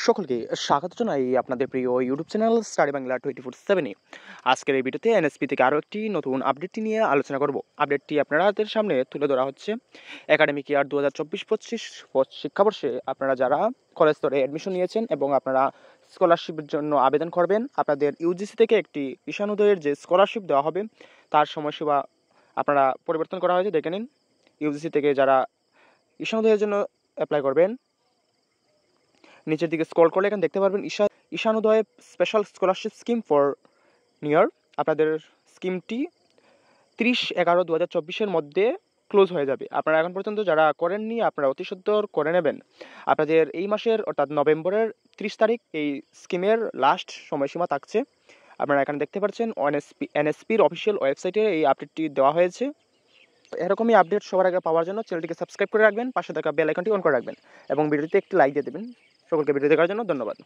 সকলকে স্বাগত জানাই আপনাদের প্রিয় ইউটিউব চ্যানেল স্টাডি বাংলা 24/7-এ। আজকের এই ভিডিওতে এনএসপি থেকে আরও একটি নতুন আপডেটটি নিয়ে আলোচনা করব। আপডেটটি আপনাদের সামনে তুলে ধরা হচ্ছে একাডেমিক ইয়ার 2024-25 শিক্ষাবর্ষে আপনারা যারা কলেজ স্তরে অ্যাডমিশন নিয়েছেন এবং আপনারা স্কলারশিপের জন্য আবেদন করবেন, আপনাদের ইউজিসি থেকে একটি ঈশানোদয়ের যে স্কলারশিপ দেওয়া হবে তার সময়সীমা আপনারা পরিবর্তন করা হয়েছে। দেখে নিন, ইউজিসি থেকে যারা ঈশানোদয়ের জন্য অ্যাপ্লাই করবেন, নিচের দিকে স্ক্রল করলে এখানে দেখতে পারবেন Ishanodaya special scholarship scheme for near. আপনাদের স্কিমটি 30/11/2024 মধ্যে ক্লোজ হয়ে যাবে। আপনারা এখন পর্যন্ত যারা করেননি আপনারা অতি সত্বর করে নেবেন। আপনাদের এই মাসের অর্থাৎ নভেম্বরের 30 তারিখ এই স্কিমের লাস্ট সময়সীমা থাকছে। আপনারা এখানে দেখতে পাচ্ছেন এনএসপির অফিসিয়াল ওয়েবসাইটে এই আপডেটটি দেওয়া হয়েছে। এরকমই আপডেট সবার আগে পাওয়ার জন্য চ্যানেলটিকে সাবস্ক্রাইব করে রাখবেন, পাশে থাকা বেল আইকনটি অন করে রাখবেন এবং ভিডিওতে একটি লাইক দিয়ে দেবেন। সকলকে ভিডিও দেখার জন্য ধন্যবাদ।